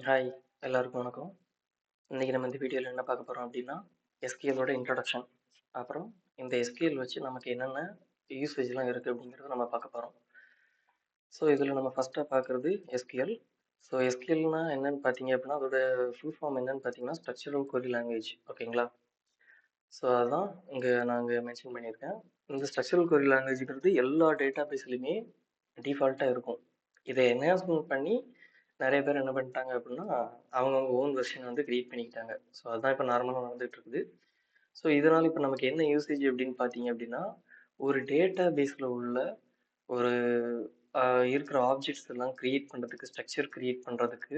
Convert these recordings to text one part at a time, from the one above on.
Hi எல்லாருக்கும் வணக்கம். இன்னைக்கு நம்ம இந்த வீடியோவில் என்ன பார்க்க போகிறோம் அப்படின்னா எஸ்கியூஎலோட இன்ட்ரடக்ஷன். அப்புறம் இந்த எஸ்கியூஎல் வச்சு நமக்கு என்னென்ன யூசேஜ்லாம் இருக்குது அப்படிங்கிறத நம்ம பார்க்க போகிறோம். ஸோ இதில் நம்ம ஃபஸ்ட்டாக பார்க்குறது எஸ்கியூஎல். ஸோ எஸ்கியூஎல்னா என்னன்னு பார்த்தீங்க அப்படின்னா அதோட ஃபுல் ஃபார்ம் என்னன்னு பார்த்தீங்கன்னா ஸ்ட்ரக்சரல் query லாங்குவேஜ். ஓகேங்களா? ஸோ அதுதான் இங்கே நான் இங்கே மென்ஷன் பண்ணியிருக்கேன். இந்த ஸ்ட்ரக்சரல் query லாங்குவேஜ்ங்கிறது எல்லா டேட்டா பேஸ்லையுமே டிஃபால்ட்டாக இருக்கும். இதை என்ஹான்ஸ்மெண்ட் பண்ணி நிறைய பேர் என்ன பண்ணிட்டாங்க அப்படின்னா அவங்கவுங்க ஓன் வெர்ஷன் வந்து கிரியேட் பண்ணிக்கிட்டாங்க. ஸோ அதுதான் இப்போ நார்மலாக நடந்துட்டு இருக்குது. ஸோ இதனால் இப்போ நமக்கு என்ன யூசேஜ் அப்படின்னு பார்த்தீங்க அப்படின்னா ஒரு டேட்டா பேஸில் உள்ள ஒரு இருக்கிற ஆப்ஜெக்ட்ஸ் எல்லாம் கிரியேட் பண்ணுறதுக்கு ஸ்ட்ரக்சர் கிரியேட் பண்ணுறதுக்கு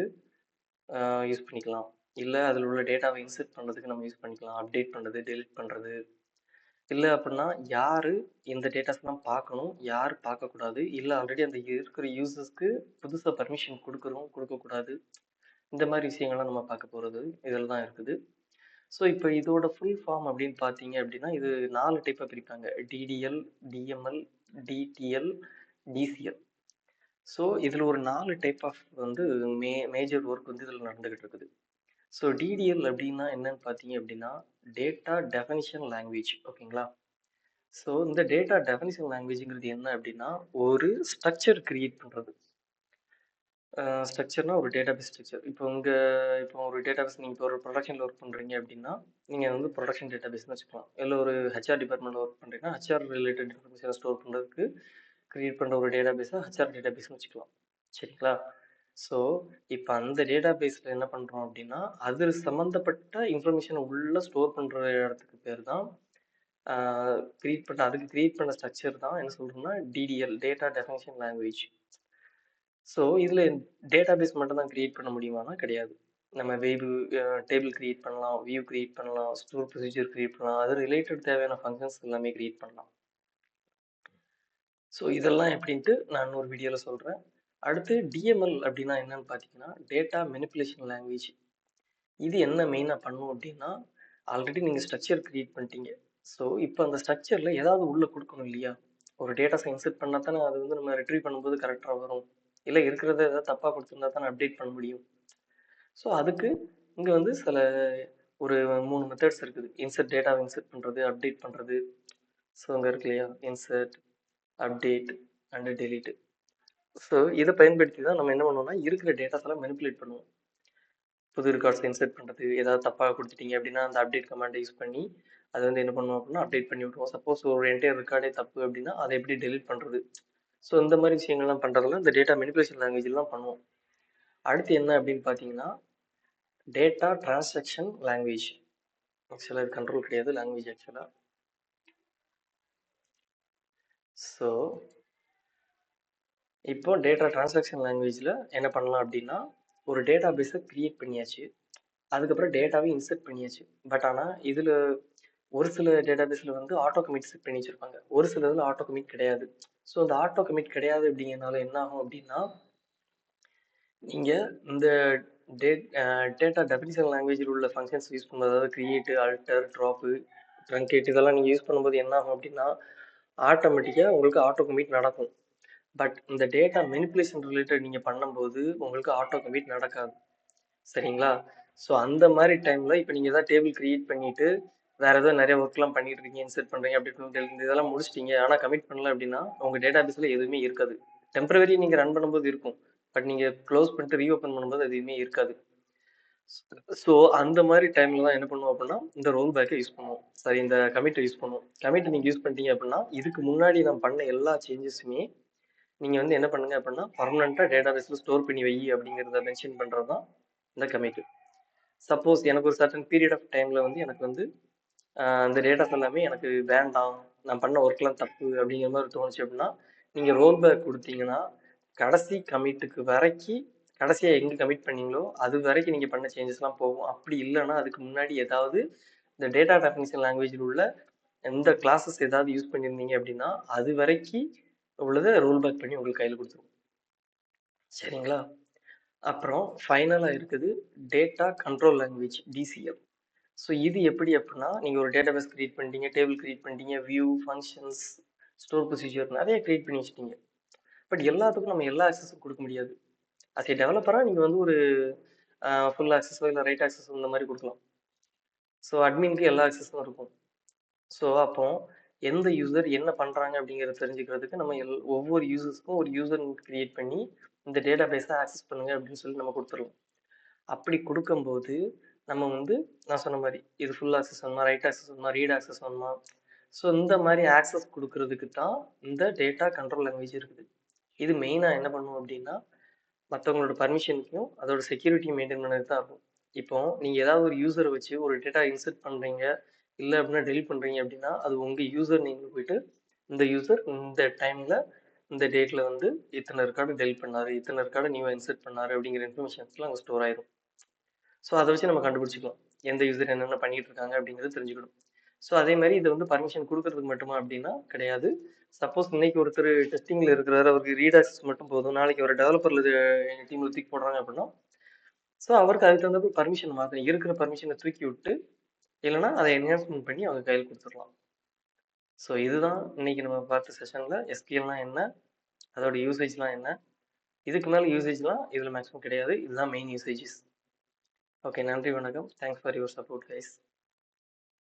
யூஸ் பண்ணிக்கலாம். இல்லை அதில் உள்ள டேட்டாவை இன்சர்ட் பண்ணுறதுக்கு நம்ம யூஸ் பண்ணிக்கலாம். அப்டேட் பண்ணுறது, டெலிட் பண்ணுறது. இல்லை அப்படின்னா யார் இந்த டேட்டாஸ்லாம் பார்க்கணும், யார் பார்க்கக்கூடாது, இல்லை ஆல்ரெடி அந்த இருக்கிற யூசர்ஸ்க்கு புதுசாக பர்மிஷன் கொடுக்குறோம், கொடுக்கக்கூடாது, இந்த மாதிரி விஷயங்கள்லாம் நம்ம பார்க்க போகிறது இதில் தான் இருக்குது. ஸோ இப்போ இதோட ஃபுல் ஃபார்ம் அப்படின்னு பார்த்தீங்க அப்படின்னா இது 4 டைப்பாக பிரிப்பாங்க. DDL, DML, DDL, TCL. So இதில் ஒரு 4 டைப் ஆஃப் வந்து மேஜர் ஒர்க் வந்து இதில் நடந்துகிட்டு இருக்குது. ஸோ டிடிஎல் அப்படின்னா என்னன்னு பார்த்தீங்க அப்படின்னா டேட்டா டெஃபனிஷன் லாங்குவேஜ். ஓகேங்களா? ஸோ இந்த டேட்டா டெஃபனிஷன் லாங்குவேஜ்ங்கிறது என்ன அப்படின்னா ஒரு ஸ்ட்ரக்சர் கிரியேட் பண்ணுறது. ஸ்ட்ரக்சர்னா ஒரு டேட்டாபேஸ் ஸ்ட்ரக்சர். இப்போ ஒரு டேட்டாபேஸ் நீங்கள் இப்போ ஒரு ப்ரொடக்ஷனில் ஒர்க் பண்ணுறீங்க அப்படின்னா நீங்கள் வந்து ப்ரொடக்ஷன் டேட்டாபேஸ்னு வச்சுக்கலாம். இல்லை ஒரு ஹெச்ஆர் டிபார்ட்மெண்ட்டில் ஒர்க் பண்ணுறீங்கன்னா ஹெச்ஆர் ரிலேட்டட் இன்ஃபர்மேஷனை ஸ்டோர் பண்ணுறதுக்கு கிரியேட் பண்ணுற ஒரு டேட்டாபேஸை ஹெச்ஆர் டேட்டாபேஸ்னு வச்சுக்கலாம். சரிங்களா? ஸோ இப்போ அந்த டேட்டாபேஸில் என்ன பண்ணுறோம் அப்படின்னா அது சம்மந்தப்பட்ட இன்ஃபர்மேஷனை உள்ளே ஸ்டோர் பண்ணுற இடத்துக்கு பேர் தான் கிரியேட் பண்ண ஸ்ட்ரக்சர் தான் என்ன சொல்கிறோம்னா DDL, data definition language. So இதில் டேட்டாபேஸ் மட்டும் தான் கிரியேட் பண்ண முடியுமானா கிடையாது. நம்ம டேபிள் கிரியேட் பண்ணலாம், வியூ கிரியேட் பண்ணலாம், ஸ்டோர் ப்ரொசீஜர் கிரியேட் பண்ணலாம், அது ரிலேட்டட் தேவையான ஃபங்க்ஷன்ஸ் எல்லாமே கிரியேட் பண்ணலாம். ஸோ இதெல்லாம் எப்படின்ட்டு நான் இன்னொரு வீடியோவில் சொல்கிறேன். அடுத்து டிஎம்எல் அப்படின்னா என்னன்னு பார்த்தீங்கன்னா டேட்டா மெனிப்புலேஷன் லாங்குவேஜ். இது என்ன மெயினாக பண்ணும் அப்படின்னா ஆல்ரெடி நீங்கள் ஸ்ட்ரக்சர் கிரியேட் பண்ணிட்டீங்க. ஸோ இப்போ அந்த ஸ்ட்ரக்சரில் ஏதாவது உள்ளே கொடுக்கணும் இல்லையா? ஒரு டேட்டாஸை இன்சர்ட் பண்ணால் தானே அது வந்து நம்ம ரிட்ரீவ் பண்ணும்போது கரெக்டாக வரும். இல்லை இருக்கிறத ஏதாவது தப்பாக கொடுத்துருந்தா தானே அப்டேட் பண்ண முடியும். ஸோ அதுக்கு இங்கே வந்து சில ஒரு 3 மெத்தட்ஸ் இருக்குது. இன்சர்ட், டேட்டாவை இன்சர்ட் பண்ணுறது, அப்டேட் பண்ணுறது. ஸோ அங்கே இருக்கு இல்லையா? Insert, update and delete. So இதை பயன்படுத்தி தான் நம்ம என்ன பண்ணுவோம்னா இருக்கிற டேட்டாஸ் எல்லாம் மெனிப்புலேட் பண்ணுவோம். புது ரெக்கார்ட்ஸ் இன்சர்ட் பண்ணுறது, ஏதாவது தப்பாக கொடுத்துட்டீங்க அப்படின்னா அந்த அப்டேட் கமாண்டை யூஸ் பண்ணி அது வந்து என்ன பண்ணுவோம் அப்படின்னா அப்டேட் பண்ணி விட்டுருவோம். சப்போஸ் ஒரு என்டையர் ரெக்கார்டே தப்பு அப்படின்னா அதை எப்படி டெலிட் பண்ணுறது. ஸோ இந்த மாதிரி விஷயங்கள்லாம் பண்ணுறதுல இந்த டேட்டா மெனிப்புலேஷன் லாங்குவேஜ்லாம் பண்ணுவோம். அடுத்து என்ன அப்படின்னு பார்த்தீங்கன்னா டேட்டா டிரான்சாக்ஷன் லாங்குவேஜ். ஆக்சுவலாக இது கண்ட்ரோல் கிடையாது, லாங்குவேஜ் ஆக்சுவலாக. ஸோ இப்போ டேட்டா டிரான்சாக்ஷன் லாங்குவேஜில் என்ன பண்ணலாம் அப்படின்னா ஒரு டேட்டா பேஸை கிரியேட் பண்ணியாச்சு, அதுக்கப்புறம் டேட்டாவை இன்சர்ட் பண்ணியாச்சு. பட் ஆனால் இதில் ஒரு சில டேட்டாபேஸில் வந்து ஆட்டோ கமிட் செட் பண்ணி வச்சுருப்பாங்க, ஒரு சில இதில் ஆட்டோ கமிட் கிடையாது. ஸோ அந்த ஆட்டோ கமிட் கிடையாது அப்படிங்கிறனால என்ன ஆகும் அப்படின்னா நீங்கள் இந்த டேட்டா டெஃபினிஷன் லாங்குவேஜில் உள்ள ஃபங்க்ஷன்ஸ் யூஸ் பண்ணும்போது, அதாவது கிரியேட்டு, அல்டர், ட்ராப்பு, ட்ரங்கேட் இதெல்லாம் நீங்கள் யூஸ் பண்ணும்போது என்ன ஆகும் அப்படின்னா ஆட்டோமேட்டிக்காக உங்களுக்கு ஆட்டோ கமிட் நடக்கும். பட் இந்த டேட்டா மெனிப்புலேஷன் ரிலேட்டட் நீங்கள் பண்ணும்போது உங்களுக்கு ஆட்டோ கமிட் நடக்காது. சரிங்களா? ஸோ அந்த மாதிரி டைமில் இப்போ நீங்கள் ஏதாவது டேபிள் கிரியேட் பண்ணிவிட்டு வேறு ஏதோ நிறைய ஒர்க்லாம் பண்ணிட்டு இருக்கீங்க, இன்சர்ட் பண்ணுறீங்க, அப்படி இதெல்லாம் முடிச்சிட்டிங்க, ஆனால் கமிட் பண்ணல அப்படின்னா உங்கள் டேட்டா பேஸில் எதுவுமே இருக்காது. டெம்பரவரி நீங்கள் ரன் பண்ணும்போது இருக்கும், பட் நீங்கள் க்ளோஸ் பண்ணிட்டு ரீஓப்பன் பண்ணும்போது அது எதுவுமே இருக்காது. ஸோ அந்த மாதிரி டைமில் தான் என்ன பண்ணுவோம் அப்படின்னா இந்த ரோல் பேக்கை யூஸ் பண்ணுவோம். சரி, இந்த கமிட்டை யூஸ் பண்ணுவோம். கமிட்டை நீங்கள் யூஸ் பண்ணிட்டீங்க அப்படின்னா இதுக்கு முன்னாடி நான் பண்ண எல்லா சேஞ்சஸுமே நீங்கள் வந்து என்ன பண்ணுங்க அப்படின்னா பர்மனெண்ட்டாக டேட்டா பேஸில் ஸ்டோர் பண்ணி வை அப்படிங்கிறத மென்ஷன் பண்ணுறது தான் இந்த கமிட்டு. சப்போஸ் எனக்கு ஒரு சர்டன் பீரியட் ஆஃப் டைமில் வந்து எனக்கு வந்து அந்த டேட்டாஸ் எல்லாமே எனக்கு வேண்டாம், நான் பண்ண ஒர்க்லாம் தப்பு அப்படிங்கிற மாதிரி தோணுச்சு அப்படின்னா நீங்கள் ரோல் பேக் கொடுத்தீங்கன்னா கடைசி கமிட்டுக்கு வரைக்கும் கடைசியாக எங்கே கமிட் பண்ணீங்களோ அது வரைக்கும் நீங்கள் பண்ண சேஞ்சஸ்லாம் போகும். அப்படி இல்லைன்னா அதுக்கு முன்னாடி ஏதாவது இந்த டேட்டா டெஃபினிஷன் லாங்குவேஜில் உள்ள எந்த கிளாஸஸ் ஏதாவது யூஸ் பண்ணியிருந்தீங்க அப்படின்னா அது வரைக்கும் உள்ளதை ரோல் பேக் பண்ணி உங்களுக்கு கையில் கொடுத்துரும். சரிங்களா? அப்புறம் ஃபைனலாக இருக்குது data control language, TCL. So இது எப்படி அப்படின்னா நீங்கள் ஒரு டேட்டாபேஸ் கிரியேட் பண்ணிட்டீங்க, டேபிள் கிரியேட் பண்ணிட்டீங்க, வியூ, ஃபங்க்ஷன்ஸ், ஸ்டோர் ப்ரொசீஜர் நிறைய கிரியேட் பண்ணி வச்சிட்டீங்க. பட் எல்லாத்துக்கும் நம்ம எல்லா ஆக்சஸும் கொடுக்க முடியாது. அஸ் ஏ டெவலப்பரா நீங்க வந்து ஒரு ஃபுல் ஆக்சஸோ இல்லை ரைட் ஆக்சஸோ இந்த மாதிரி கொடுக்கலாம். ஸோ அட்மினுக்கு எல்லா ஆக்சஸும் இருக்கும். ஸோ அப்போ எந்த யூசர் என்ன பண்றாங்க அப்படிங்கிறத தெரிஞ்சுக்கிறதுக்கு நம்ம ஒவ்வொரு யூசர்ஸ்க்கும் ஒரு யூசர் கிரியேட் பண்ணி இந்த டேட்டா பேஸை ஆக்சஸ் பண்ணுங்க அப்படின்னு சொல்லி நம்ம கொடுத்துருவோம். அப்படி கொடுக்கும்போது நம்ம வந்து நான் சொன்ன மாதிரி இது ஃபுல் ஆக்சஸ் வேணுமா, ரைட் ஆக்சஸ் வேணுமா, ரீட் ஆக்சஸ் வேணுமா, ஸோ இந்த மாதிரி ஆக்சஸ் கொடுக்கறதுக்கு தான் இந்த டேட்டா கண்ட்ரோல் லாங்குவேஜ் இருக்குது. இது மெயினாக என்ன பண்ணும் அப்படின்னா மற்றவங்களோட பர்மிஷனுக்கும் அதோட செக்யூரிட்டி மெயின்டைன் பண்ணது தான் இருக்கும். இப்போ நீங்கள் ஏதாவது ஒரு யூசரை வச்சு ஒரு டேட்டா இன்சர்ட் பண்ணுறீங்க இல்லை அப்படின்னா டெலிட் பண்ணுறீங்க அப்படின்னா அது உங்கள் யூசர் நீங்கள் போயிட்டு இந்த யூசர் இந்த டைமில் இந்த டேட்டில் வந்து இத்தனை ரெக்கார்டு டெலிட் பண்ணாரு, இத்தனை ரெக்கார்டு நியூவாக இன்சர்ட் பண்ணாரு அப்படிங்கிற இன்ஃபர்மேஷன்ஸ்லாம் அங்கே ஸ்டோர் ஆயிரும். ஸோ அதை வச்சு நம்ம கண்டுபிடிச்சிக்கலாம் எந்த யூசர் என்னென்ன பண்ணிட்டு இருக்காங்க அப்படிங்கிறது தெரிஞ்சுக்கணும். ஸோ அதே மாதிரி இது வந்து பர்மிஷன் கொடுக்கறதுக்கு மட்டுமா அப்படின்னா கிடையாது. சப்போஸ் இன்னைக்கு ஒருத்தர் டெஸ்டிங்ல இருக்கிறாரு, அவருக்கு ரீட் ஆக்சஸ் மட்டும் போதும், நாளைக்கு அவர் டெவலப்பர்ல எங்க டீம்ல தூக்கி போடுறாங்க அப்படின்னா ஸோ அவருக்கு அதுக்கு தகுந்த பர்மிஷன் மாற்றணும், இருக்கிற பர்மிஷனை தூக்கி விட்டு இல்லைன்னா அதை என்ஹான்ஸ்மெண்ட் பண்ணி அவங்க கையில் கொடுத்துடலாம். ஸோ இதுதான் இன்னைக்கு நம்ம பார்த்த செஷன்ல எஸ்கியூஎல்னா என்ன, அதோட யூசேஜ்லாம் என்ன. இதுக்கு மேலே யூசேஜ்லாம் இதில் மேக்ஸிமம் கிடையாது. இதுதான் மெயின் யூசேஜஸ். ஓகே, நன்றி, வணக்கம். Thanks for your support guys.